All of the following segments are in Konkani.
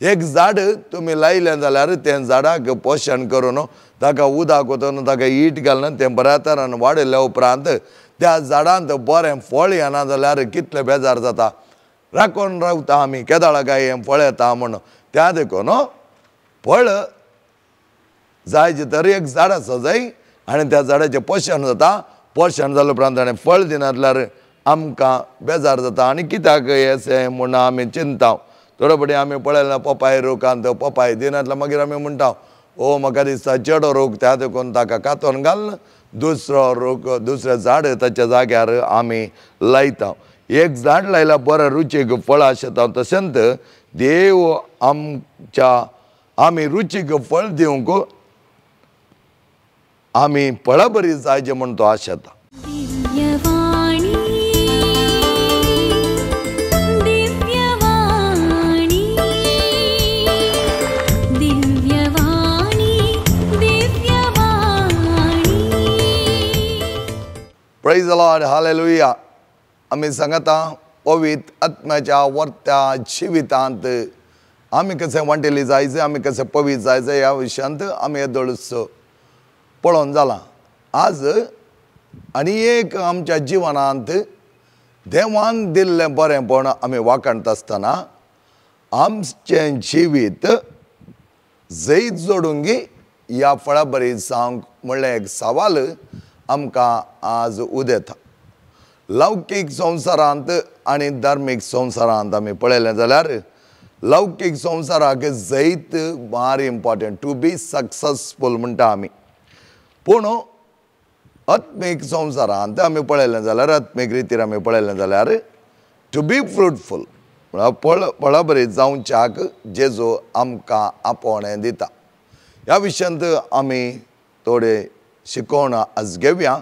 एक झाड तुम्ही लायलें जाल्यार तें झाडाक पोशण करून ताका उदक ओतून ताका ईट घालून तें बऱ्या तरान वाडयल्या उपरांत त्या झाडांत बरें फळ येना जाल्यार कितले बेजार जाता. राखून रावता आमी केदाळा काय हें फळ येता म्हूण. त्या देखून फळ जायचे तर एक झाड आसा जाय आनी त्या झाडाचें पोशण जाता. पोशण जाल्या उपरांत ताणें फळ दिना जाल्यार आमकां बेजार जाता आनी कित्याक येशें म्हूण आमी चिंता. थोडे फावटी आमी पळयलां पपाय रोकांत पपाय दिना जाल्यार मागीर आमी म्हणटा ओ म्हाका दिसता चेडो रोग त्या देखून ताका कातोन घाल दुसरो रोग दुसरें झाड ताच्या जाग्यार आमी लायता. एक झाड लायल्यार बरें रुचीक फळ आसता तशेंच देव आमी रुचीक फळ दिवंक आमी फळां बरीं जायचे म्हूण तो आशेता. Praise the Lord, hallelujah. आमी सांगता पवित्र आत्म्याच्या वर्त्या जिवितांत आमी कशें वांटेली जायचे आमी कशें पवित्र जायचे ह्या विशयांत आमी येदोळस पळोवन जालां. आज आनी एक आमच्या जिवनांत देवान दिल्लें बरेंपण आमी वाखणत आसतना आमचें जिवीत जैत जोडूंक ह्या फळां बरी जावंक म्हणलें एक सवाल आमकां आज उदेता. लौकीक संवसारांत आनी धार्मीक संवसारांत आमी पळयलें जाल्यार लौकीक संवसाराक जैत भारी इम्पॉर्टंट टू बी सक्सेसफूल म्हणटा आमी. पूण आत्मीक संवसारांत आमी पळयलें जाल्यार आत्मीक रितीन आमी पळयलें जाल्यार टू बी फ्रुटफूल म्हळ्यार फळां बरी जावच्याक जेजू आमकां आपोवणें दिता. ह्या विशयांत आमी थोडे शिकोवन आज घेवया.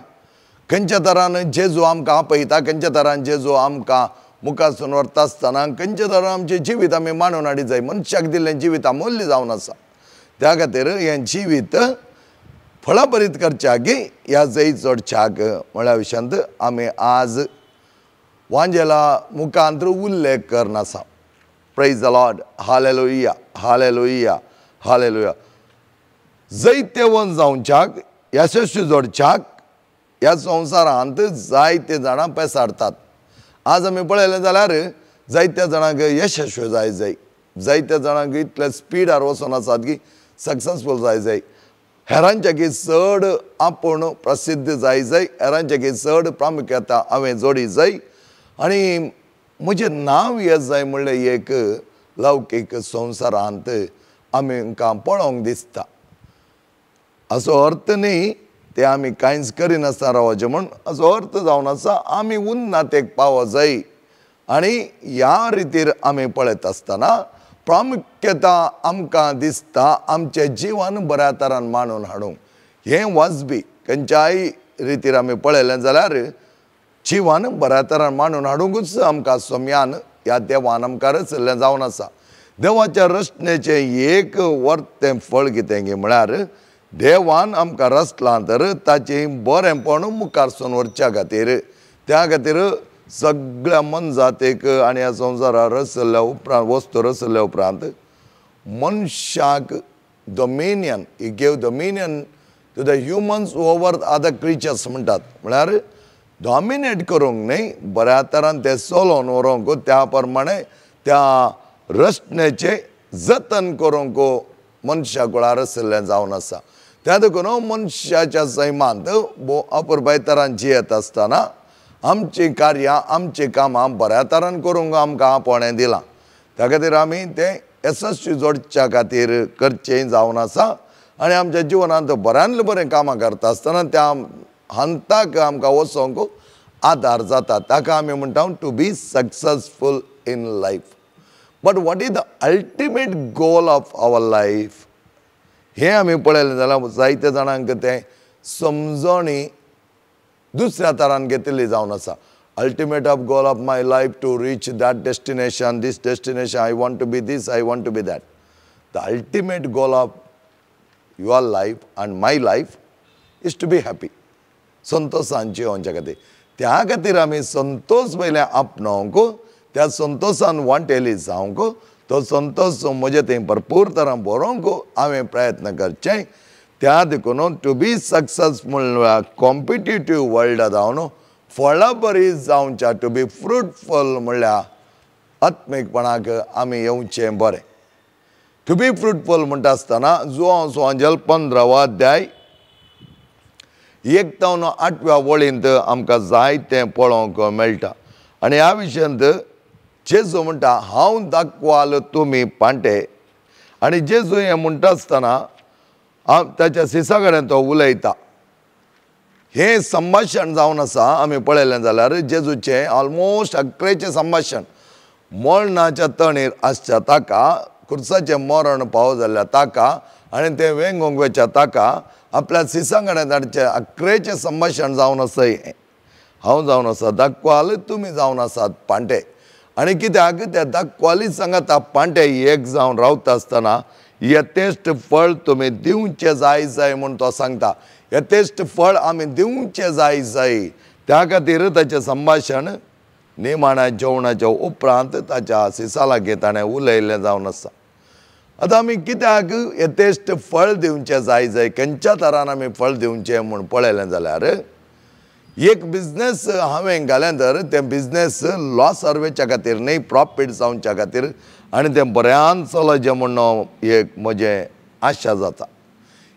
खंयच्या तरान जेजू आमकां आपयता, खंयच्या तरान जेजू आमकां मुखारसून व्हरता आसतना खंयच्या तरान आमचें जिवीत आमी मांडून हाडीत जाय. मनशाक दिल्लें जिवीत अमूल्य जावन आसा. त्या खातीर हें जिवीत फळां बरीत करच्याक ह्या जैत जोडच्याक म्हळ्या विशयांत आमी आज वांजेला मुखांत उल्लेख करन आसा. Praise the Lord, hallelujah, hallelujah, hallelujah. जैत्यवन जावच्याक यशस्वी जोडच्याक ह्या संवसारांत जायते जाणां पेसाडटात. आज आमी पळयलें जाल्यार जायत्या जाणांक यशस्वी जाय जाय. जायत्या जाणांक इतले स्पिडार वचून आसात की सक्सेसफूल जाय जाय. हेरांच्याकी चड आपूण प्रसिद्ध जाय जाय. हेरांच्याकी चड प्रामुख्यता हांवें जोडी जाय आनी म्हजें नांव येत जाय म्हणलें एक लौकीक संवसारांत आमकां पळोवंक दिसता. असो अर्थ न्ही ते आमी कांयच करिनासतना रावचें म्हूण. असो अर्थ जावन आसा आमी उन्नतेक पावो जाय आनी ह्या रितीर आमी पळयत आसतना प्रामुख्यता आमकां दिसता आमचें जिवन बऱ्या तरान मांडून हाडूंक. हें वाजबी खंयच्याय रितीर आमी पळयलें जाल्यार जिवन बऱ्या तरान मांडून हाडूंकूच आमकां सोम्यान ह्या देवान आमकां रचयल्लें जावन आसा. देवाच्या रचनेचें एक वर्तें फळ कितें गे म्हळ्यार देवान आमकां रचलां तर ताचें बरेंपण मुखारसून व्हरच्या खातीर. त्या खातीर सगळ्या मनजातीक आनी ह्या संवसाराक रचयल्ल्या उपरांत वस्तू रचयल्ल्या उपरांत मनशाक dominion he gave dominion to the humans over other creatures म्हणटात. म्हळ्यार डॉमिनेट करूंक न्ही बऱ्या तरान ते चलोवन व्हरूंक त्या प्रमाणे त्या रचनेचें जतन करूंक मनशा कुळार रचयल्लें जावन आसा. त्या देखून मनशाच्या सैमांत अपुरबाय तरान जियेत आसतना आमचीं कार्यां आमचीं कामां बऱ्या तरान करूंक आमकां आपोवणें दिलां. त्या खातीर आमी तें यशस्वी जोडच्या खातीर करचें जावन आसा आनी आमच्या जिवनांत बऱ्यांतलें बरें कामां करता आसतना त्या हंताक आमकां वचोंक आदार जाता. ताका आमी म्हणटा to be successful in life. But what is the ultimate goal of our life हें आमी पळयलें जाल्यार जायत्या जाणांक तें समजणी दुसऱ्या तरान घेतिल्ली जावन आसा. Ultimate of goal of my life to reach that destination, this destination, I want to be this, I want to be that. The ultimate goal of your life and my life is to be happy. संतोशान जियोवच्या खातीर. त्या खातीर आमी संतोश पयलें आपणावंक त्या संतोशान वांटेली जावंक तो संतोष म्हजे थंय भरपूर तरां बरोवंक हांवें प्रयत्न करचे त्या देखून टू बी सक्सेसफूल कॉम्पिटिटीव वर्ल्डांत जावन फळां बरी जावच्या टू बी फ्रुटफूल म्हणल्यार आत्मीकपणाक आमी येवचें बरें. टू बी फ्रुटफूल म्हणटा आसतना जुआंव सुवांजल 15 अध्याय 1 ते 8 वळींत आमकां जायतें पळोवंक मेळटा. आनी ह्या विशयांत जेजू म्हणटा हांव दाखवाल तुमी पांटे. आनी जेजू हें म्हणटा आसतना ताच्या शिसा कडेन तो उलयता. हें संभाशण जावन आसा आमी पळयलें जाल्यार जेजूचें ऑलमोस्ट 11चें संभाशण. मरणाच्या तणीर आसच्या ताका, खुर्साचें मरण पावो जाल्ल्या ताका आनी तें वेंगोंक वेच्या ताका आपल्या शिसां कडेन धाडचें 11चें संभाशण जावन आसा हें. हांव जावन आसा दाखवाल तुमी जावन आसात पांटे. आनी कित्याक त्या दाखवाली सांगाता पांटे एक जावन रावता आसतना यथेश्ट फळ तुमी दिवचें जाय म्हूण तो सांगता. यथेश्ट फळ आमी दिवचें जाय त्या खातीर ताचें संभाशण निमाण्या जेवणाच्या उपरांत ताच्या शिसा लागीं ताणें उलयलें जावन आसा. आतां आमी कित्याक यथेश्ट फळ दिवचें जाय खंयच्या तरान आमी फळ दिवचें म्हूण पळयलें जाल्यार एक बिझनेस हांवें घालें तर तें बिझनेस लॉस सर्वेच्या खातीर न्ही, प्रॉफीट जावच्या खातीर आनी तें बऱ्यान चलचें म्हणून एक म्हजें आशा जाता.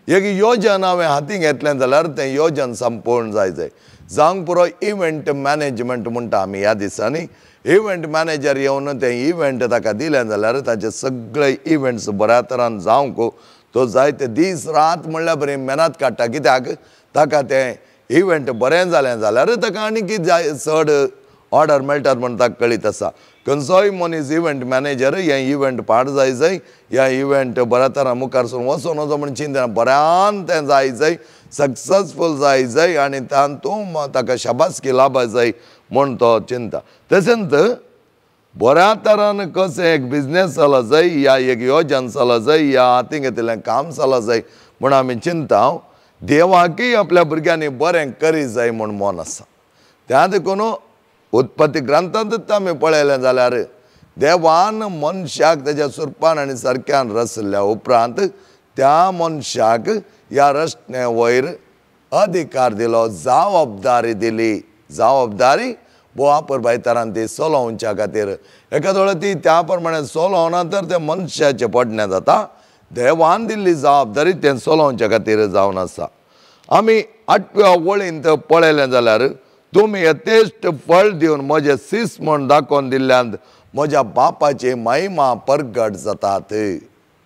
एक योजन हांवें हातीन घेतलें जाल्यार तें योजन संपूर्ण जाय. जावंक पुरो इव्हेंट मॅनेजमेंट म्हणटा आमी ह्या दिसांनी. इव्हेंट मॅनेजर येवन तें इव्हेंट ताका दिलें जाल्यार ताचे सगळे इव्हेंट्स बऱ्या तरान जावंक तो जायते दीस रात म्हणल्यार बरी मेहनत काडटा. कित्याक ताका तें इव्हेंट बरें जालें जाल्यार ताका आनी कितें जाय चड ऑर्डर मेळटात म्हण ताका कळीत आसा. खंयचोय मनीस इव्हेंट मॅनेजर हें इव्हेंट पाड जाय ह्या इव्हेंट बऱ्या तरान मुखारसून वचून वचो म्हण चिंतना बऱ्यान तें जाय सक्सेसफूल जाय आनी तातूंत ताका शाबासकी लाभा जाय म्हूण तो चिंता. तशेंच बऱ्या तरान कशें एक बिझनेस चला जाय या एक योजन चला जाय या हातीन घेतिल्लें काम चला जाय म्हूण आमी चिंता. देवाकय आपल्या भुरग्यांनी बरें करी जाय म्हूण मन आसा. त्या देखून उत्पत्ती ग्रंथांत आमी पळयलें जाल्यार देवान मनशाक तेज्या सुरपान आनी सारक्यान रचल्या उपरांत त्या मनशाक ह्या रचने वयर अधिकार दिलो, जबाबदारी दिली. जबाबदारी वापरबायतारान ती चलोवच्या खातीर. एका वेळा ती त्या प्रमाणे चलोवना तर तें मनशाचें पडणें जाता. देवान दिल्ली जबाबदारी तें चलोवच्या खातीर जावन आसा. आमी 8व्या वळींत पळयलें जाल्यार तुमी यथेश्ट फळ दिवन म्हजें सीस म्हूण दाखोवन दिल्ल्यान म्हज्या बापाची महिमा परगट जातात.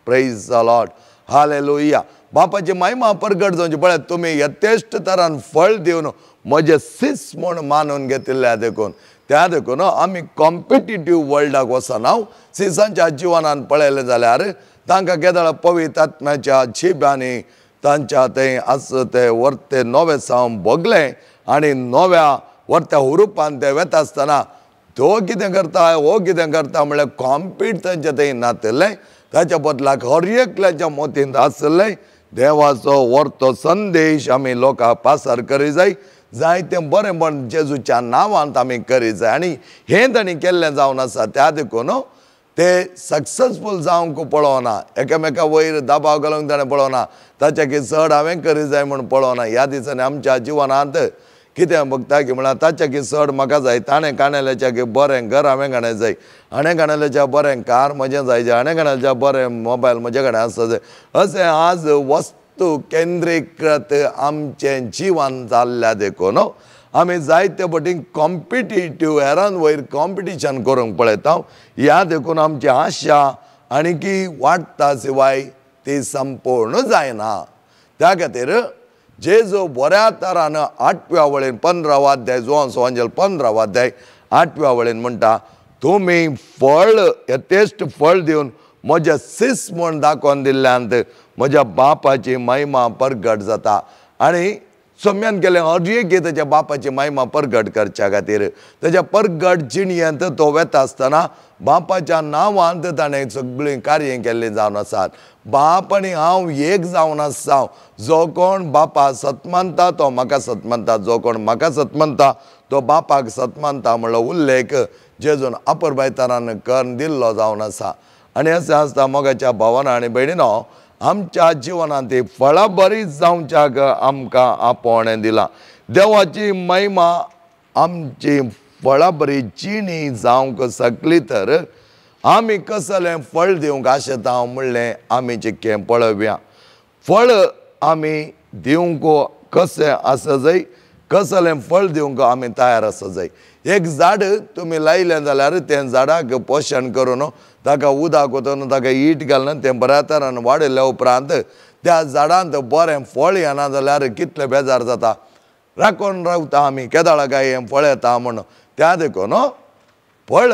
Praise the Lord, hallelujah. बापाची महिमा परगट जावची पळय तुमी यथेश्ट तरान फळ दिवन म्हजें सीस म्हूण मानून घेतिल्ल्या देखून. त्या देखून आमी कॉम्पिटिटीव वर्ल्डाक वचना. सिसांच्या जिवनान पळयलें जाल्यार तांकां केदळ पवित्र आत्म्याच्या जिब्यांनी तांच्या थंय आस ते वर्ते नवे सावन भोगलें आनी नव्या वर्त्या हुरुपान ते वेता आसतना तो कितें करता हो कितें करता म्हळ्यार कॉम्पीट तांचे थंय नातलें. ताच्या बदलाक हर एकल्याच्या मोतींत आसलें देवाचो वर्तो संदेश आमी लोकांक पासार करी जाय तें बरें बरें जेजूच्या नांवांत आमी करी जाय. आनी हें तांणी केल्लें जावन आसा. त्या देखून ते सक्सेसफूल जावंक पळोवना, एकामेका वयर दबाव घालूंक ताणें पळोवना, ताच्याकी चड हांवें करी जाय म्हूण पळोवना. ह्या दिसांनी आमच्या जिवनांत कितें बगता की म्हळ्यार ताच्याकी चड म्हाका जाय, ताणें काणयल्याच्या बरें घर हांवें घाणें जाय, हाणें घाणयल्याच्या बरें कार म्हजें जाय, हाणें घाणयल्याच्या बरें मोबायल म्हजे कडेन आसा जाय. अशें आज वस्तू केंद्रीकृत आमचें जिवन जाल्ल्या देखून आमी जायते वटेन कॉम्पिटिटीव हेरान वयर कॉम्पिटिशन करूंक पळयता. ह्या देखून आमची आशा आनीकी वाडटा शिवाय ती संपूर्ण जायना. त्या खातीर जेजू बऱ्या तरान 8व्या वळेन 15वा अध्याय जुआंव सुवांजल 15वा अध्याय 8व्या वळेन म्हणटा तुमी फळ यथेश्ट फळ दिवन म्हजें सीस म्हूण दाखोवन दिल्ल्यांत म्हज्या बापाची महिमा परगट जाता. आनी सोम्यान केलें हर एक ताच्या बापाची महिमा परगट करच्या खातीर ताच्या परगट जिणयेंत तो वेता आसतना बापाच्या नांवांत ताणें सगळीं कार्यां केल्लीं जावन आसात. बाप आनी हांव एक जावन आसा. जो कोण बापा सत मानता तो म्हाका सत मानता, जो कोण म्हाका सत मानता तो बापाक सत मानता म्हणलो उल्लेख जेजून अपुरबायतारान करून दिल्लो जावन आसा. आनी अशें आसता मोगाच्या भावांनो आनी भयणीनो आमच्या जिवनांत ती फळां बरी जावच्याक आमकां आपोवणें दिलां देवाची महिमा आमची फळां बरी जिणी जावंक शकली तर आमी कसलें फळ दिवंक आशेता म्हणलें आमी चिक्कें पळोवया फळ आमी दिवंक कशें आसा जाय कसलें फळ दिवंक आमी तयार आसा जाय एक झाड तुमी लायलें जाल्यार तें झाडाक पोशण करून ताका उदक ओतून ताका ईट घालून तें बऱ्या तरेन वाडयल्या उपरांत त्या झाडांत बरें फळ येना जाल्यार कितलें बेजार जाता राखून रावता आमी केदाळा काय हें फळ येता म्हूण त्या देखून फळ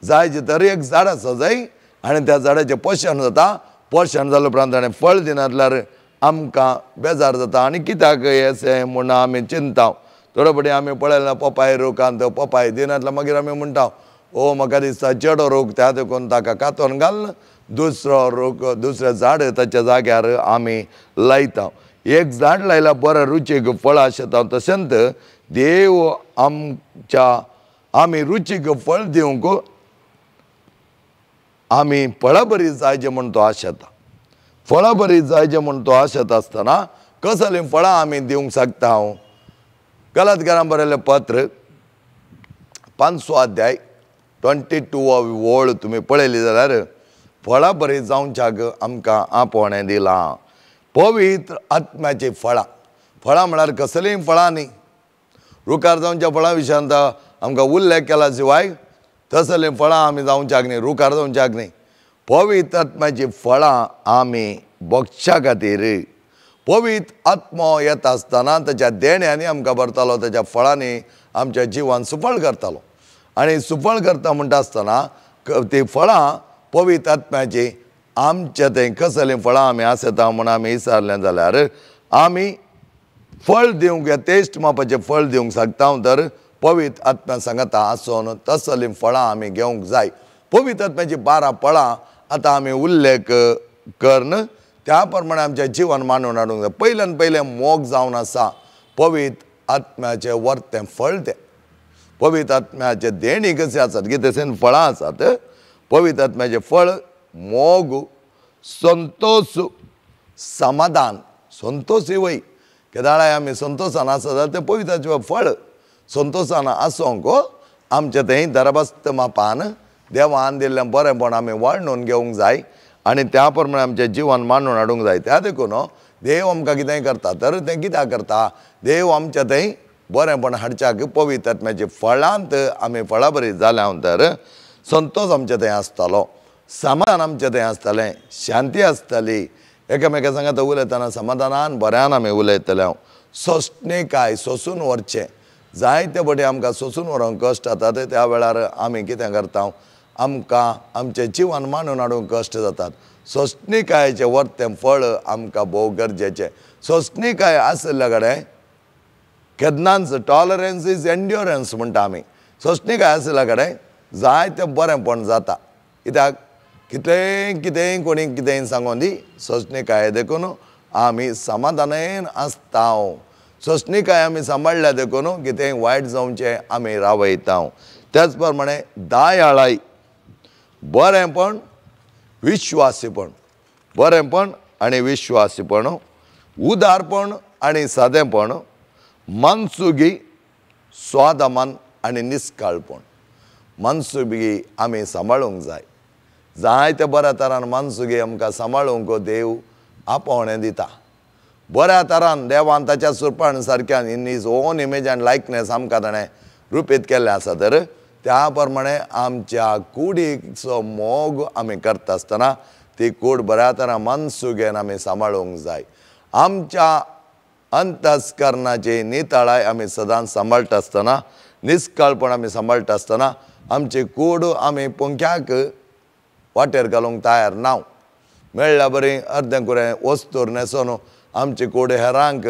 जाय तर एक झाड आसा जाय आनी त्या झाडाचें पोशण जाता पोशण जाल्या उपरांत ताणें फळ दिना जाल्यार आमकां बेजार जाता आनी कित्याक येशें म्हूण आमी चिंता थोडे फावटी आमी पळयलां पपाय रोखांत पपाय दिना जाल्यार मागीर आमी म्हणटा ओ म्हाका दिसता चेडो रोग त्या देखून ताका कातोन घाल दुसरो रोग दुसरें झाड ताच्या जाग्यार आमी लायता एक झाड लायल्यार बरें रुचीक फळ आसता तशेंच देव आमी रुचीक फळ दिवंक आमी फळां बरी जायचे म्हूण तो आशेता फळां बरी जायचे म्हूण तो आशेता आसतना कसलीं फळां आमी दिवंक शकता गलातिकारांक बरयल्लें पत्र 5 अध्याय 22 ओळ तुमी पळयली जाल्यार फळां बरी जावच्याक आमकां आपोवणें दिलां पवित्र आत्म्याची फळां म्हळ्यार कसलीं फळां न्ही रुखार जावच्या फळां विशयांत आमकां उल्लेख केला शिवाय तसलीं फळां आमी जावच्याक न्ही रुखार जावच्याक न्ही पवित्र आत्म्याची फळां आमी भोगच्या खातीर पवित्र आत्मो येता आसतना ताच्या देण्यांनी आमकां भरतालो ताच्या फळांनी आमचें जिवन सुफळ करतालो आनी सुफळ करता म्हणटा आसतना ती फळां पवित्र आत्म्याची आमचे थंय कसलीं फळां आमी आसता म्हूण आमी विचारलें जाल्यार आमी फळ दिवंक टेस्ट मापाचें फळ दिवंक शकता तर पवित्र आत्म्या सांगता आसून तसलीं फळां आमी घेवंक जाय पवित्र आत्म्याची 12 फळां आतां आमी उल्लेख करन त्या प्रमाणे आमचें जिवन मांडून हाडूंक जाय पयल्यान पयलें मोग जावन आसा पवित्र आत्म्याचें वर्तें फळ तें पवित्र आत्म्याचे देणी कशी आसात की तशें फळां आसात पवित्र आत्म्याचें फळ मोग संतोष समाधान संतोष वय केदाळाय आमी संतोशान आसा जाल्यार तें पवित्राचें फळ संतोशान आसूंक आमचें थंय दरबस्त मापान देवान दिल्लें बरेंपण आमी वळणून घेवंक जाय आनी त्या प्रमाणे आमचें जिवन मांडून हाडूंक जाय त्या देखून देव आमकां कितेंय करता तर तें कित्याक करता देव आमचें थंय बरेंपण हाडच्याक पवित्र आत्म्याची फळांत आमी फळां बरी जाल्या तर संतोष आमचे थंय आसतालो समाधान आमचे थंय आसतलें शांती आसतली एकामेका सांगात उलयतना समाधानान बऱ्यान आमी उलयतले सोंसणेकाय सोंसून व्हरचें जायते फावटी आमकां सोंसून व्हरोंक कश्ट जातात त्या वेळार आमी कितें करता आमकां आमचें जिवन मांडून हाडूंक कश्ट जातात सोंसणेकायेचें वर्तें फळ आमकां भोव गरजेचें सोंसणेकाय आसल्या कडेन केन्नाच टॉलरन्स इज एन्ड्युरन्स म्हणटा आमी सोंसणेकाय आसल्या कडेन जायतें बरेंपण जाता कित्याक कितेंय कोणी कितेंय सांगून दी सोंसणेकाय देखून आमी समाधानान आसता सोंसणेकाय आमी सांबाळल्या देखून कितेंय वायट जावचें आमी रावयता त्याच प्रमाणे दयाळाय बरेंपण विश्वासीपण बरेंपण आनी विश्वासीपण उदारपण आनी सादेपण मनसुगी स्वादमान आनी निश्काळपण मनसुगी आमी सांबाळूंक जाय जायते बऱ्या तरान मनसुगी आमकां सांबाळूंक देव आपोवणें दिता बऱ्या तरान देवान ताच्या सुरपण सारक्यान in his own image and likeness आमकां ताणें रुपीत केल्लें आसा तर त्या प्रमाणे आमच्या कुडीचो मोग आमी करता आसतना ती कूड बऱ्या तरान मनसुगेन आमी सांबाळूंक जाय आमच्या अंतस्करणाची नितळाय आमी सदांच सांबाळटा आसतना निश्काळपण आमी सांबाळटा आसतना आमची कूड आमी पंख्याक वाटेर घालूंक तयार ना मेळ्ळ्या बरी अर्दें कुरें वस्तूर न्हेसोन आमची कूड हेरांक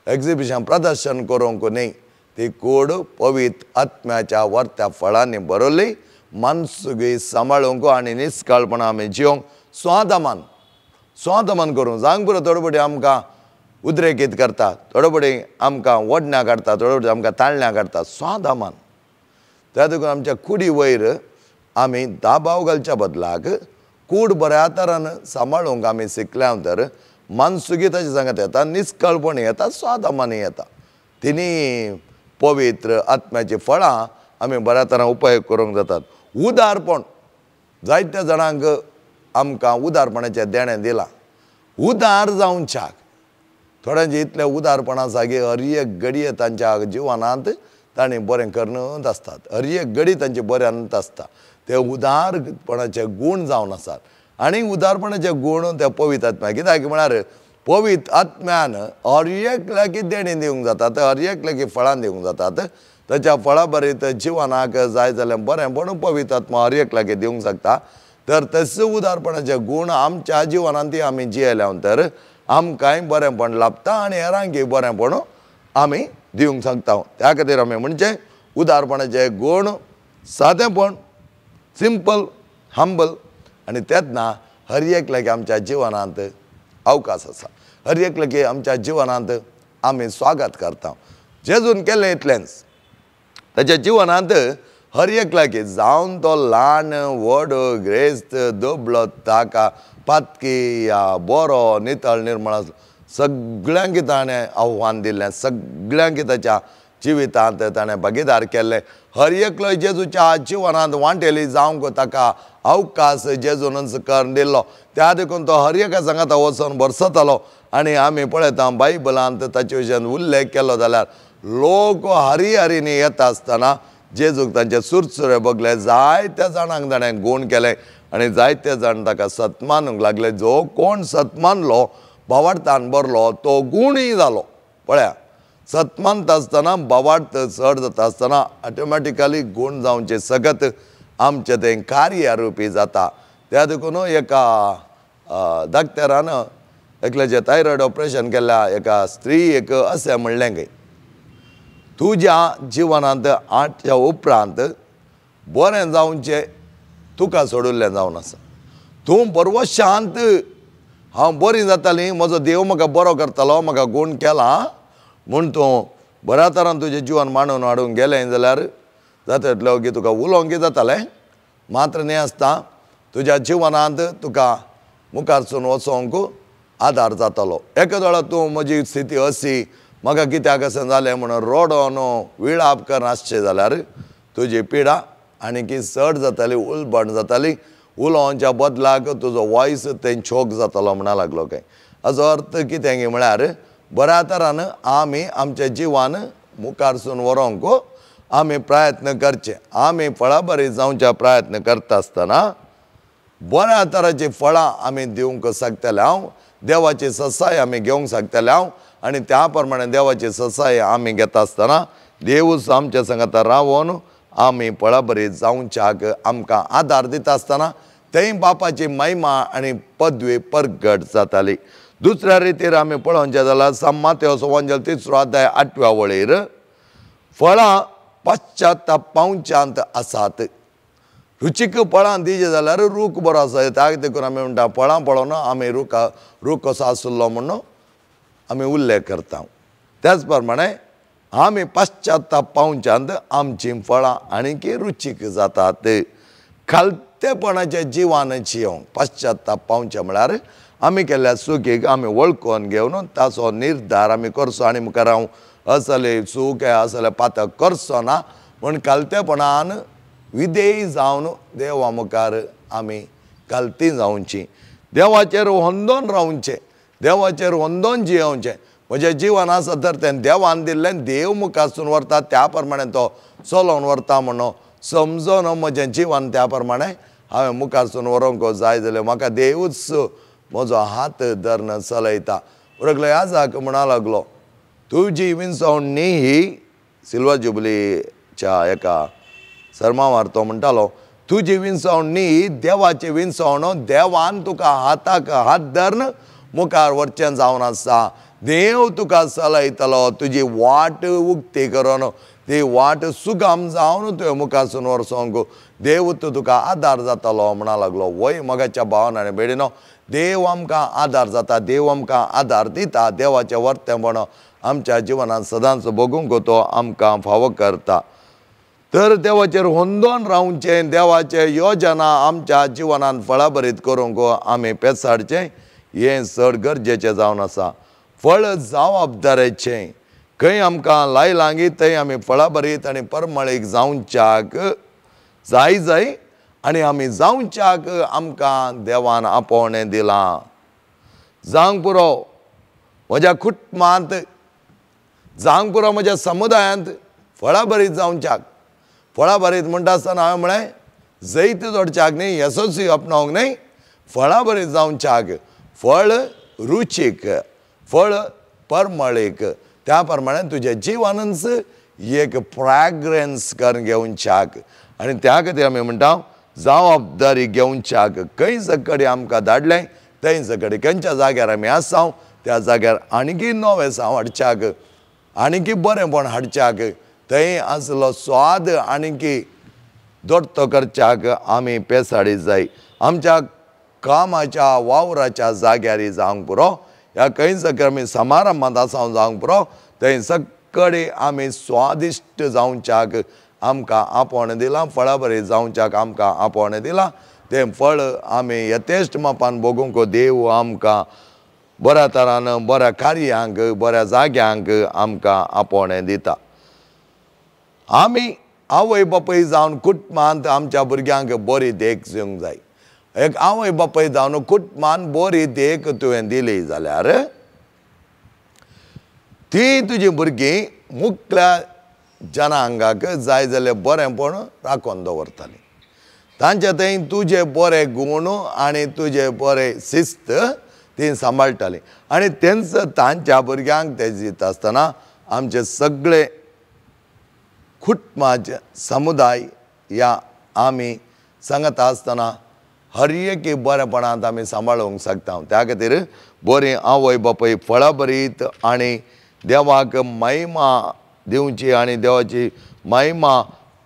एक्झिबिशन प्रदर्शन करूंक न्ही ती कूड पवित्र आत्म्याच्या वर्त्या फळांनी भरली मनसुगी सांबाळूंक आनी निश्काळपण आमी जिवंक स्वादमान करूंक जांक पुरो थोडे फावटी आमकां उद्रेकीत करता थोडे फावटी आमकां ओडण्याक काडटा थोडे फावटी आमकां ताळण्याक काडटा स्वादमान त्या देखून आमच्या कुडी वयर आमी दाबाव घालच्या बदलाक कूड बऱ्या तरान सांबाळूंक आमी शिकल्यानंतर मनसुगीताची सांगत येता, निश्कळपणी येता, स्वादमानी येता. तिनी पवित्र आत्म्याची फळां आमी बऱ्या तरान उपयोग करूंक जातात. उदारपण जायत्या जाणांक आमकां उदारपणाचें देणें दिलां. उदार जावच्याक थोड्यांचे इतलें उदारपण आसा की हर एक घडये तांच्या जिवनांत तांणी बरें करनूच आसतात. हर एक घडी तांचे बऱ्यांत आसता. ते उदारपणाचे गूण जावन आसात. आनी उदारपणाचे गूण ते पवित्र आत्म्या, कित्याक म्हळ्यार पवित्र आत्म्यान हर एक लागीं देणी दिवंक जातात, हर एक लागीं फळां दिवंक जातात. ताच्या फळां बरीत जिवनाक जाय जाल्यार बरें पण पवित्र आत्मा हर एक लागीं दिवंक शकता. तर तसो उदारपणाचे गूण आमच्या जिवनांत आमी जियेल्या नंतर आमकांय बरेंपण लाभता आनी हेरांकय बरेंपण आमी दिवंक शकता. त्या खातीर आमी म्हणजे उदारपणाचे गूण, सादेपण, सिंपल, हंबल आनी तेन्ना हर एक लागीं आमच्या जिवनांत अवकाश आसा. हर एक लागीं आमच्या जिवनांत आमी स्वागत करता. जेजून केलें इतलेंच. ताच्या जिवनांत हर एक लागीं जावन तो ल्हान व्हड ग्रेस्त दबलो ताका पातकी या बरो नितळ निर्मळ आसलो, सगळ्यांक ताणें आव्हान दिल्लें, सगळ्यांक ताच्या जिवितांत ताणें भागीदार केल्लें. हर एकलो जेजूच्या जिवनांत वांटेली जावंक ताका अवकाश जेजूनच करून दिल्लो. त्या देखून तो हर एका सांगाता वचून बरसतालो. आनी आमी पळयता बायबलांत ताचे विशयान उल्लेख केलो जाल्यार लोक हरी येता आसतना जेजूक तांचे सुरसुरे बगले. जायत्या जाणांक ताणें गूण केले आनी जायते जाण ताका सतमानूंक लागले. जो कोण सतमानलो, भावार्थान भरलो, तो गुणूय जालो. पळया, सतमानता आसतना भावार्थ चड जाता आसतना ऑटोमॅटिकली गूण जावचे सगत आमचें तें कार्यारुपी जाता. त्या देखून एका धाकटेरान एकल्याचें थायरॉयड ऑपरेशन केल्ल्या एका स्त्रीक अशें म्हणलें की तुज्या जिवनांत 8च्या उपरांत बरें जावचें तुका सोडिल्लें जावन आसा. तूं बरो शांत, हांव बरी जातालीं, म्हजो देव म्हाका बरो करतलो, म्हाका गूण केला म्हूण तूं बऱ्या तरान तुजें जिवन मांडून हाडूंक गेलें जाल्यार जाता तितलो की तुका उलोवंक जातालें. मात्र न्ही आसता तुज्या जिवनांत तुका मुखारसून वचोंक आदार जातालो. एका वेळा तूं म्हजी स्थिती अशी, म्हाका कित्याक अशें जालें म्हणून रडोन विळाप करनासचें जाल्यार तुजी पिडा आनीक चड जाताली, उलबण जाताली. उलोवच्या बदलाक तुजो वॉयस थंय छोक जातालो म्हणा लागलो काय. हाचो अर्थ कितें की म्हळ्यार बऱ्या तरान आमी आमचें जिवन मुखारसून व्हरोंक आमी प्रयत्न करचे. आमी फळां बरी जावच्या प्रयत्न करता आसतना बऱ्या तरांची फळां आमी दिवंक शकतले हांव. देवाची ससाय आमी घेवंक शकतले हांव. आनी त्या प्रमाणे देवाची ससाय आमी घेता आसतना देवूच आमच्या सांगाता रावोन आमी फळां बरी जावच्याक आमकां आदार दिता आसतना थंय बापाची महिमा आनी पदवी परगट जाताली. दुसऱ्या रितीर आमी पळोवचें जाल्यार मातेवचो वंजल 3रो अध्याय 8व्या वळेर फळां पश्चाताप पावच्यांत आसात. रुचीक फळां दिजे जाल्यार रूख बरो आसा. त्या देखून आमी म्हणटा फळां पळोवन आमी रूख कसो आसलो म्हणून आमी उल्लेख करता. त्याच प्रमाणे आमी पश्चाताप पावच्यांत आमची फळां आनीक रुचीक जातात. खालतेपणाचें जिवन जियोंक पश्चाताप पावचें म्हळ्यार आमी केल्ल्या चुकीक आमी वळखून घेवन ताचो निर्धार आमी करचो आनी मुखार हांव असले चूक असले पातक करचो ना म्हूण खालतेपणान विधेय जावन देवा मुखार आमी खालती जावची. देवाचेर वंदोन रावचें, देवाचेर वंदोन जियोवचें. म्हजें जिवन आसा तर तें देवान दिल्लें, देव मुखारसून व्हरता त्या प्रमाणे तो चलोवन व्हरता म्हणून समजोन म्हजें जिवन त्या प्रमाणे हांवें मुखारसून व्हरोंक जाय जाल्यार म्हाका देवूच म्हजो हात धरून चलयता. बरोकलो याजाक म्हणा लागलो तुजी विंसवणी ही सिल्वर जुबलीच्या एका सर्मावार तो म्हणटालो तुजी विंसवणी देवाची विंसवण. देवान तुका हाताक हात धरून मुखार व्हरचें जावन आसा. देव तुका चलयतलो, तुजी वाट उक्ती करून ती वाट सुगम जावन तुवें मुखारसून व्हरसोंक देवूच तुका आदार जातालो म्हणा लागलो. वय मोगाच्या भावान आनी बेडिनो, देव आमकां आदार जाता, देव आमकां आदार दिता. देवाचें वर्तेपण आमच्या जिवनांत सदांच भोगूंक तो आमकां फावो करता. तर देवाचेर होंदोन रावचे, देवाचे योजना आमच्या जिवनान फळाभरीत करूंक आमी पेसाडचे, हें चड गरजेचें जावन आसा. फळ जबाबदारेचें खंय आमकां लायलांगी थंय आमी फळाभरीत आनी परमळीक जावच्याक जाय आनी आमी जावच्याक आमकां देवान आपोवणें दिलां. जावंक पुरो म्हज्या कुटुंबांत, जावंक पुरो म्हज्या समुदायांत फळाभरीत जावच्याक. फळाभरीत म्हणटा आसतना हांवें म्हळें जैत जोडच्याक न्ही, येसोसी अपनावंक न्ही, फळाभरीत जावच्याक. फळ रुचीक, फळ परमळीक, त्या प्रमाणे तुजें जिवनच एक फ्रॅग्रन्स करून घेवच्याक. आनी त्या खातीर आमी म्हणटा जबाबदारी घेवच्याक. खंय सकडी आमकां धाडलें थंय सकडी खंयच्या जाग्यार आमी आसां त्या जाग्यार आनीकी नवेसांव हाडच्याक, आनीकी बरेंपण हाडच्याक, थंय आसलो स्वाद आनीकी दोट्टो करच्याक आमी पेसाडी जाय. आमच्या कामाच्या वावराच्या जाग्यार जावंक पुरो, ह्या खंय सकयल आमी समारंभांत आसां जावंक पुरो, थंय सकडी आमी स्वादिश्ट जावच्याक आमकां आपोवणें दिलां. फळाभरीत जावच्याक आमकां आपोवणें दिलां. तें फळ आमी यथेश्ट मापान भोगूंक देव आमकां बऱ्या तरान बऱ्या कार्यांक बऱ्या जाग्यांक आमकां आपोवणें दिता. आमी आवय बापूय जावन कुटुंबांत आमच्या भुरग्यांक बरी देख दिवंक जाय. एक आवय बापूय जावन कुटुंबान बरी देख तुवें दिली जाल्यार ती तुजी भुरगीं मुखल्या जनांगाक जाय जाल्यार बरेंपण राखून दवरतालीं. तांचे थंय तुजे बरे गूण आनी तुजे बरे शिस्त ती सांबाळटालीं. आनी तेंच तांच्या भुरग्यांक ते दिता आसतना आमचे सगळे कुटुंबाचे समुदाय या आमी सांगता आसतना हर एकी बरेपणांत आमी सांबाळूंक शकता. त्या खातीर बरी आवय बापूय फळाभरीत आनी देवाक महिमा दिवची आनी देवाची महिमा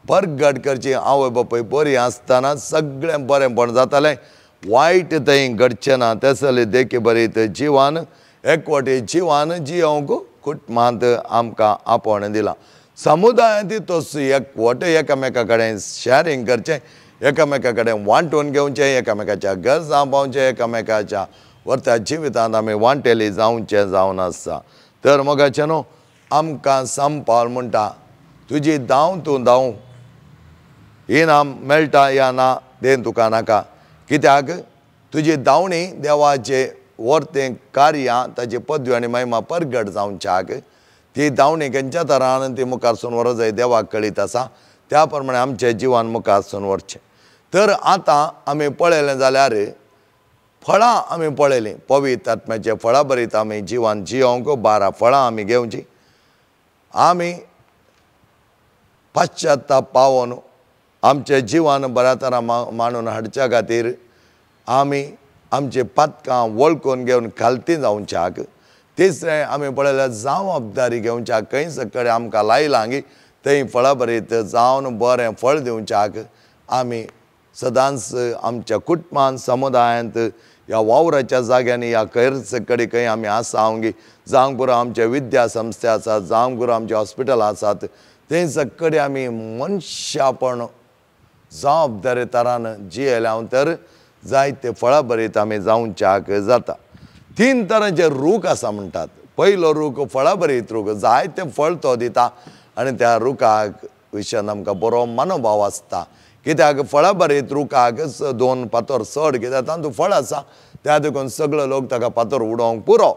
परगट करची आवय बापूय बरी आसतना सगळें बरेंपण जातालें, वायट थंय घडचें ना. तेसले देखी बरीत जिवन एकवटी जिवन जियोंक कुटुंबांत आमकां आपोवणें दिलां. समुदायांत तोच एकवट एकामेका कडेन शेअरिंग करचें, एकामेका कडेन वांटून घेवचें, एकामेकाच्या गरजा पावचें, एकामेकाच्या वर्त्या जिवितांत आमी वांटेली जावचें जावन आसा. तर मोगाचें न्हू, आमकां सांपाल म्हणटा तुजी दाव तूं दाव, इनाम मेळटा या ना तें तुका नाका. कित्याक तुजी दावणी देवाचे वर्तें कार्यां ताची पदवी आनी महिमा परगट जावच्याक ती दावणी खंयच्या तरान ती मुखारसून व्हरत जाय देवाक कळीत आसा. त्या प्रमाणे आमचें जिवन मुखारसून व्हरचें. तर आतां आमी पळयलें जाल्यार फळां आमी पळयलीं, पवित्र आत्म्याचे फळां भरीत आमी जिवन जियोंक 12 फळां आमी घेवची. आमी पाश्चात्ताप पावोन आमचें जिवन बऱ्या तरान मांडून हाडच्या खातीर आमी आमची पातकां वळखून घेवन खालती जावच्याक. तिसरें आमी पळयल्यार जबाबदारी घेवच्याक. खंय सकयल आमकां लायलांगी थंय फळां भरीत जावन बरें फळ दिवच्याक आमी सदांच आमच्या कुटुंबांत समुदायांत ह्या वावराच्या जाग्यांनी ह्या खैर सकडी खंय आमी आसांगी, जावंक पुरो आमचे विद्या संस्थे आसात, जावंक पुरो आमचे हॉस्पिटल आसात, थंय सकडी आमी मनशापण जबाबदारी तरान जियेल्या तर जायते फळां भरीत आमी जावच्याक जाता. 3 तरांचे रूख आसा म्हणटात. पयलो रूख फळां भरीत रूख, जायते फळ तो दिता आनी त्या रुखाक विशयान आमकां बरो मनोभाव आसता. कित्याक फळां भरीत रुखाक 2 फातर चड, कित्याक तातूंत फळ आसा त्या देखून सगळे लोक ताका फातर उडोवंक पुरो.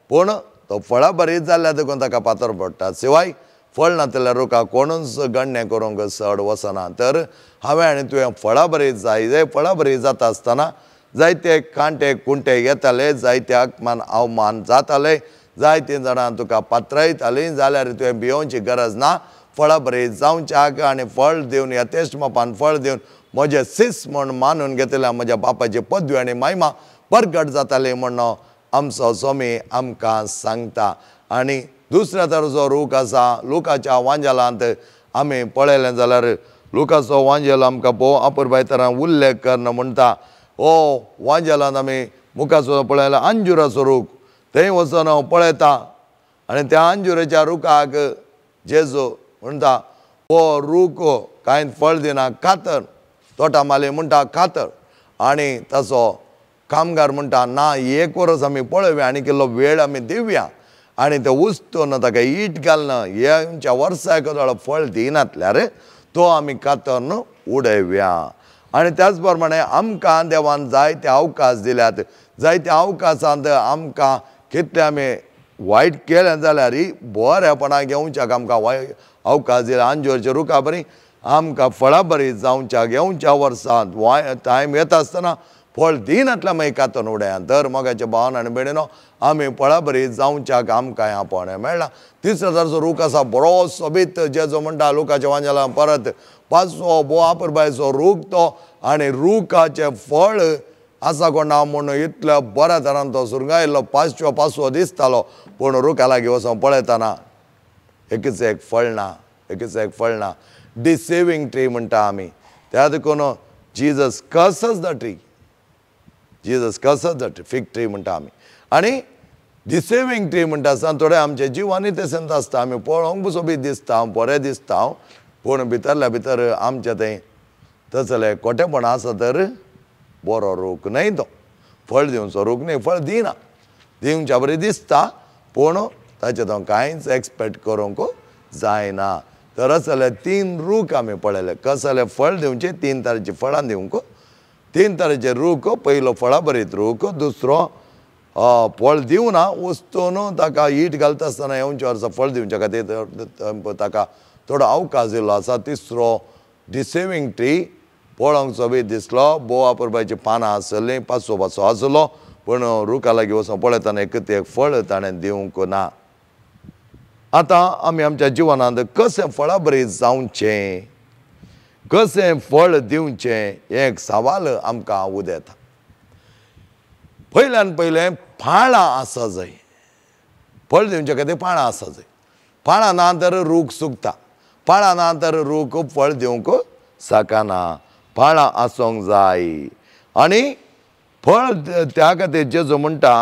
पूण तो फळां भरीत जाल्यार देखून ताका फातर पडटा. शिवाय फळ नातल्या रुखाक कोणूच गण्य करूंक चड वचना. तर हांवें आनी तुवें फळां भरीत जाय. फळां भरीत जाता आसतना जायते कांटे कुंटे येताले, जायत्याक मान अवमान जाताले, जायतीं जाणां तुका पात्रायतालीं, जाल्यार तुवें भियोवची गरज ना. फळां भरीत जावच्याक आनी फळ दिवन यथेश्ट मापान फळ दिवन म्हजें सीस म्हूण मानून घेतल्या म्हज्या बापाची पदवी आनी महिमा परगट जाताली म्हणून आमचो स्वामी आमकां सांगता. आनी दुसऱ्या तरेचो रूख आसा लुकाच्या वांजेलांत आमी पळयलें जाल्यार लुकाचो वांजेल आमकां भोव अपुरबाय तरान उल्लेख करना म्हणटा. हो वांजेलांत आमी मुखार पळयला अंजुराचो रूख. थंय वचून हांव पळयता आनी त्या अंजुराच्या रुखाक जेजू म्हणटा हो रूख कांय फळ दिना कातर, तोटा माले म्हणटा कातर, आनी तसो कामगार म्हणटा ना 1 वर्स आमी पळोवया आनी केल्लो वेळ आमी दिवया, आनी ते उस्तोन ताका ईट घालना हेच्या वर्साक थोडो फळ दिनातल्यार तो आमी कातरून उडयव्या. आनी त्याच प्रमाणे आमकां देवान जायते अवकाश दिल्यात. जायत्या अवकाशांत आमकां कितले आमी वायट केलें जाल्यार बरेपणां घेवच्याक आमकां अवकाश दिला. अंजूरच्या रुखा बरी आमकां फळां बरी जावच्या घेवच्या वर्सांत टायम येता आसतना फळ दिनातल्या मागीर कातरून उडया. तर मोगाच्या भावान आनी भयणीनो, आमी फळां बरी जावच्याक आमकां ह्या पोवणें मेळना. तिसरो तराचो रूख आसा बरो सोबीत, जेजो म्हणटा लुकाच्या वांजेलां परत 5वो बोआपुरबायचो रूख तो, आनी रुखाचें फळ आसा कोण ना म्हणून इतल्या बऱ्या तरान तो सुरंगायिल्लो 5वो दिसतालो. पूण रुखा लागीं वचोन पळयतना एकच एक फळ ना, एकच एक फळ ना. डिसेविंग ट्री म्हणटा आमी. त्या देखून Jesus curses the tree, Jesus curses the tree, fig tree म्हणटा आमी. आनी डिसेविंग ट्री म्हणटा आसतना थोडे आमचे जिवानी तशेंच आसता. आमी पळोवंक सोबीत दिसता, बरें दिसता, पूण भितरल्या भितर आमचे तें तसलें खोटेपण आसा तर बरो रूख न्हय तो. फळ दिवचो रूख न्हय, फळ दिना. दिवच्या बरी दिसता पूण ताचे तो कांयच एक्सपेक्ट करूंक जायना. तर असले 3 रूख आमी पळयले. कसले फळ दिवचे, 3 तरेची फळां दिवंक, 3 तरेचे रूख. पयलो फळां बरीत रूख, दुसरो फळ दिवना वस्तून ताका ईट घालता आसतना येवच्या वर्सा फळ दिवच्या खातीर ताका थोडो अवकाश दिल्लो आसा. तिसरो डिसेविंग ट्री, पळोवंक सोबीत दिसलो, बोआपुरबायची पानां आसलीं, 5वो आसलो, पूण रुखा लागीं वचोन पळयतना एकच एक फळ ताणें दिवंक ना. आतां आमी आमच्या जिवनांत कशें फळां बरी जावचें, कशें फळ दिवचें, हें एक सवाल आमकां उदेता. पयल्यान पयलें पाळां आसा जाय. फळ दिवचे खातीर पाळां आसा जाय. पाळां ना तर रूख सुकता. पाळां ना तर रूख फळ दिवंक शकना. पाळां आसूंक जाय. आनी फळ त्या खातीर जेजो म्हणटा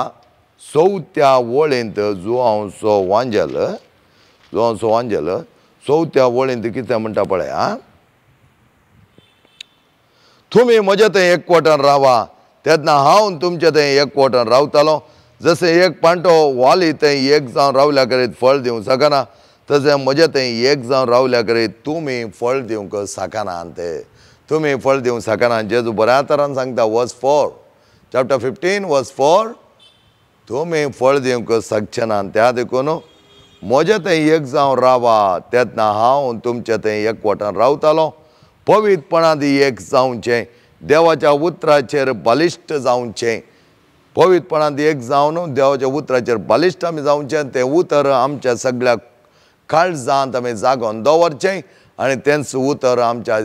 4थ्या वळेंत जुआंवचो वांजेल, 4थ्या वळेंत कितें म्हणटा पळया, तुमी म्हजे थंय एकवटान रावा तेन्ना हांव तुमचे थंय एकवटान रावतालो. जशें एक पांटो वाली थंय एक जावन रावल्या करीत फळ दिवंक शकना, तशें म्हजे थंय एक जावन रावल्या करीत तुमी फळ दिवंक शकनात. तुमी फळ दिवंक शकना. जेजू बऱ्या तरान सांगता, वर्स 4, चॅप्टर 15 वर्स 4, तुमी फळ दिवंक शकचे ना. त्या देखून म्हजे थंय एक जावन रावा तेन्ना हांव तुमचे थंय एकवटान रावतालो. पवित्रपणान एक जावचें, देवाच्या उतराचेर बलिश्ट जावचें. पवित्रपणान एक जावन देवाच्या उतराचेर बलिश्ट आमी जावचें. तें उतर आमच्या सगळ्या काळजांत आमी जागोवन दवरचें, आनी तेंच उतर आमच्या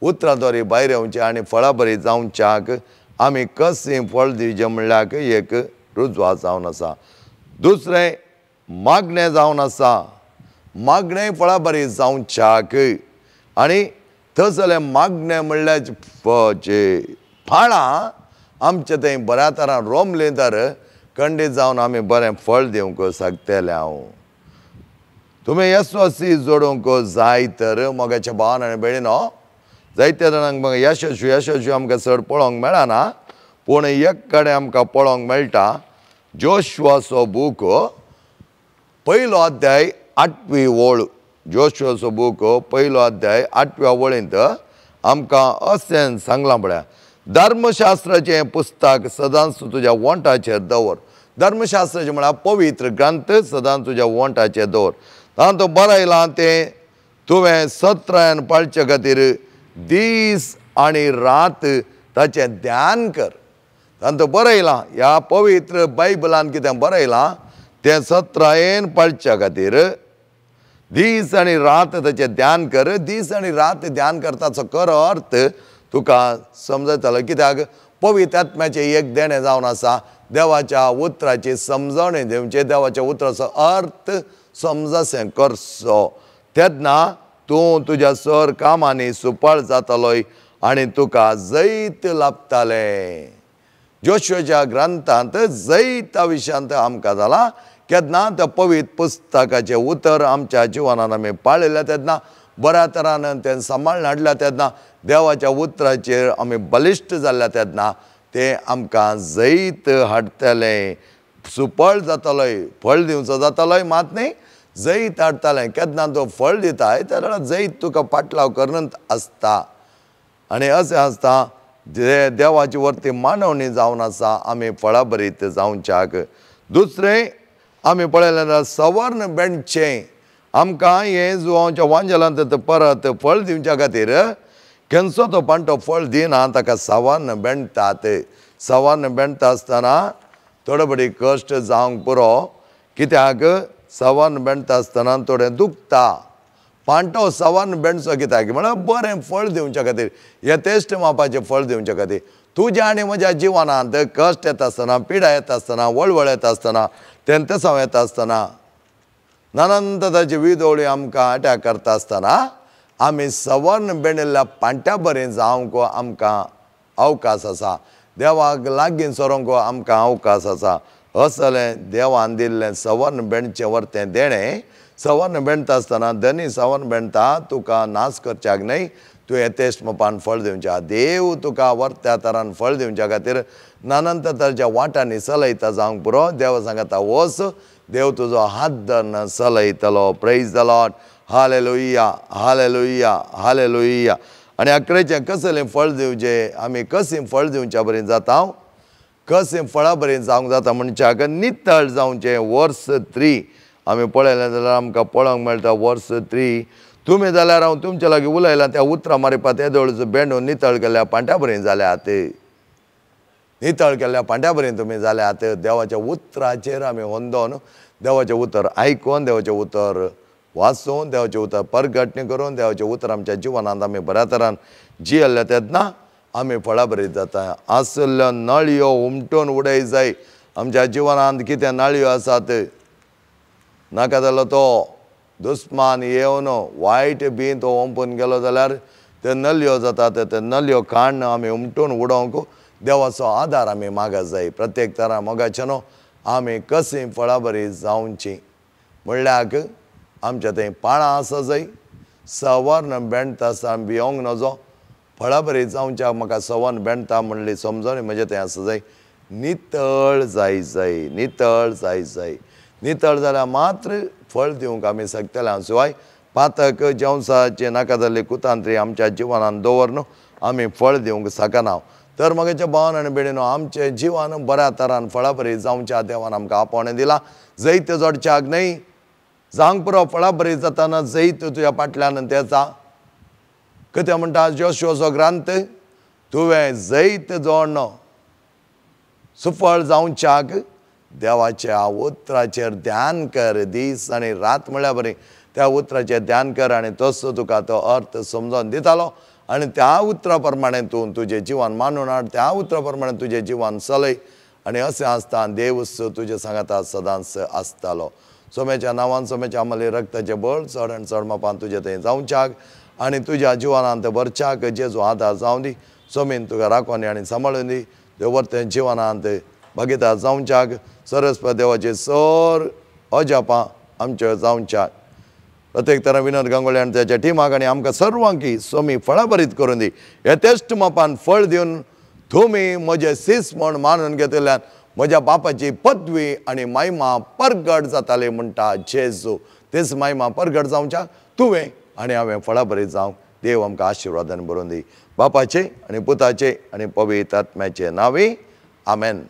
उतराद्वारे भायर येवचें. आनी फळां बरी जावच्याक आमी कशें फळ दिवचें म्हणल्यार एक रुजवात जावन आसा. दुसरें मागणें जावन आसा. मागणें फळां बरी जावच्याक. आनी तसलें मागणें म्हणल्यार फळां आमचे थंय बऱ्या तरान रोमलीं तर खंडीत जावन आमी बरें फळ दिवंक शकतले. तुमी येसोसी जोडूंक जाय तर मोगाच्या भावान आनी भयणीनो, जायत्या जाणांक मग यशस्वी आमकां चड पळोवंक मेळना, पूण एक कडेन आमकां पळोवंक मेळटा. जोशुआचो बूक 1 अध्याय 8वी ओळ. जोशुआचो बूक 1 अध्याय 8व्या वळेंत आमकां अशें सांगलां पळया, धर्मशास्त्राचें पुस्तक सदांच तुज्या वोंटाचेर दवर. धर्मशास्त्राचें म्हळ्यार पवित्र ग्रंथ सदांच तुज्या वोंटाचेर दवर. तातूंत बरयलां तें तुवें सत्रान पाळचे खातीर दीस आनी रात ताचें ध्यान कर. तातूंत बरयलां, ह्या पवित्र बायबलान कितें बरयलां तें सत्रायेन पाळच्या खातीर दीस आनी रात ताचें ध्यान कर. दीस आनी रात ध्यान करताचो खरो अर्थ तुका समजतलो. कित्याक पवित्र आत्म्याचें एक देणें जावन आसा. देवाच्या उतराची समजण दिवचें, देवाच्या उतराचो अर्थ समजशें करचो. तेन्ना तूं तुज्या सर कामांनी सुपाळ जातलोय आनी तुका जैत लाभतालें. जोशुआच्या ग्रंथांत जैता विशयांत आमकां जाला. केन्ना त्या पवित्र पुस्तकाचें उतर आमच्या जिवनांत आमी पाळयलें तेन्ना बऱ्या तरान तें सांबाळून हाडल्या तेन्ना देवाच्या उतराचेर आमी बलिश्ट जाल्ल्या तेन्ना ते आमकां जैत हाडटलें, सुफळ जातलोय, फळ दिवचो जातलोय, मात न्ही जैत हाडटलें. केन्ना तो फळ दिताय तेन्ना जैत तुका फाटलाव करनत आसता. आनी अशें आसता देवाची वर्ती मांडवणी जावन आसा आमी फळां बरीत जावच्याक. दुसरें आमी पळयलें जाल्यार सवर्ण बेंडचें आमकां हें जुवांच्या वांजेलांत परत फळ दिवच्या खातीर खंयचो तो पांटो फळ दिना ताका सवर्ण बेंडटात. सवर्ण बेंडटा आसतना थोडे बडी कश्ट जावंक पुरो, कित्याक सवर्ण बेंडटा आसतना थोडें दुखता. पांटो सवर्ण बेंडचो कित्याक म्हळ्यार बरें फळ दिवच्या खातीर, यथेश्ट मापाचें फळ दिवच्या खातीर. तुज्या आनी म्हज्या जिवनांत कश्ट येता आसतना, पिडा येता आसतना, वळवळ येता आसतना, तेंतसांव येता आसतना, नानंत ताची विदोळी आमकां अटॅक करता आसतना आमी सवर्ण बेंडिल्ल्या पांट्या बरें जावंक आमकां अवकाश आसा. देवाक लागीं सरोंक आमकां अवकाश आसा. असलें देवान दिल्लें सवर्ण बेंडचें वर्तें देणें. सवर्ण बेंडटा आसतना धनी सवर्ण बेंडटा तुका नाश करच्याक न्हय, तूं यथेश्ट मापान फळ दिवच्या. देव तुका वर्त्या तरान फळ दिवच्या खातीर नानंत तराच्या वाटांनी चलयता जावंक पुरो. देव सांगता वच, देव तुजो हात धरून चलयतलो. Praise the Lord. Hallelujah, hallelujah, hallelujah. आनी अकरेचें कसलें फळ दिवचें, आमी कशीं फळ दिवच्या बरीं जाता, कशीं फळां बरीं जावंक जाता म्हणच्याक नितळ जावचें. वर्स 3 आमी पळयलें जाल्यार आमकां पळोवंक मेळटा. वर्स 3 तुमी जाल्यार हांव तुमचे लागीं उलयलां त्या उतरां मारिपात येदोळीचो बेंडून नितळ केल्ल्या पांट्या बरीं जाल्यात. नितळ केल्ल्या पांट्या बरीं तुमी जाल्यात. देवाच्या उतराचेर आमी होंदोन देवाचें उतर आयकून, देवाचें उतर वाचून, देवाचें उतर परगटणी करून, देवाचें उतर आमच्या जिवनांत आमी बऱ्या तरान जियेल्ले तेन्ना आमी फळां बरीं जाता. आसल्यो नळयो उमटून उडय जाय. आमच्या जिवनांत कितें नळयो आसात, नाका जालो तो दुस्मान येवन वायट बी तो ओंपून गेलो जाल्यार ते नलयो जातात. ते नलयो काडून आमी उमटून उडोवंक देवाचो आदार आमी मागत जाय. प्रत्येक तरा मोगाचें न्हू, आमी कशीं फळां बरीं जावचीं म्हणल्यार आमच्या थंय पाळां आसा जाय, सवर्ण बेंडटा आसतना भियोंक नजो. फळां बरीं जावच्याक म्हाका सवर्ण बेंडटा म्हणली समजोन म्हजें थंय आसा जाय. नितळ जाय जाय, नितळ जाय जाय. नितळ जाल्यार मात्र फळ दिवंक आमी शकतले. शिवाय पातक जेवसाचे नाका जाल्ली कुतांत्री आमच्या जिवनांत दवरून आमी फळ दिवंक शकना. तर मगेच्या भावान आनी भयणीनो, आमचें जिवन बऱ्या तरान फळां बरीं जावच्या देवान आमकां आपोवणें दिलां. जैत जोडच्याक न्हय, जावंक पुरो फळां बरीं जाताना जैत तुज्या फाटल्यान तेचा. कितें म्हणटा जोशुआचो ग्रंथ, तुवें जैत जोडनो सुफळ जावच्याक देवाच्या उतराचेर ध्यान कर. दीस आनी रात म्हळ्यार बरीं त्या उतराचेर ध्यान कर आनी तसो तुका तो अर्थ समजोन दितालो. आनी त्या उतरा प्रमाणें तूं तुजें जिवन मांडून हाड, त्या उतरा प्रमाणें तुजें जिवन चलय. आनी अशें आसता देवूच तुजे सांगाता सदांच आसतालो. सोम्याच्या नांवान सोम्याच्या अमली रक्ताचें बळ चड आनी चड मापान तुजे थंय जावच्याक आनी तुज्या जिवनांत भरच्याक जेजू आदार जावं दी. सोमीन तुका राखोनी आनी सांबाळून दी. देवरतें जिवनांत भागीदार जावच्याक सरस्वती देवाचे सर अजापां आमच्यो जावच्याक. प्रत्येक तरा विनोद गांगुळे आनी त्याच्या टिमाक आनी आमकां सर्वांकी सोमी फळां बरीत करून दी. यथेश्ट मापान फळ दिवन तुमी म्हजे सीस म्हूण मानून घेतल्यान म्हज्या बापाची पदवी आनी महिमा परगट जाताली म्हणटा जेजू. तेच महिमा परगट जावच्याक तुवें आनी हांवें फळां बरीत जावंक देव आमकां आशिर्वादान बरोवन दी. बापाचे आनी पुताचे आनी पवित्र आत्म्याचे नांवी आमेन.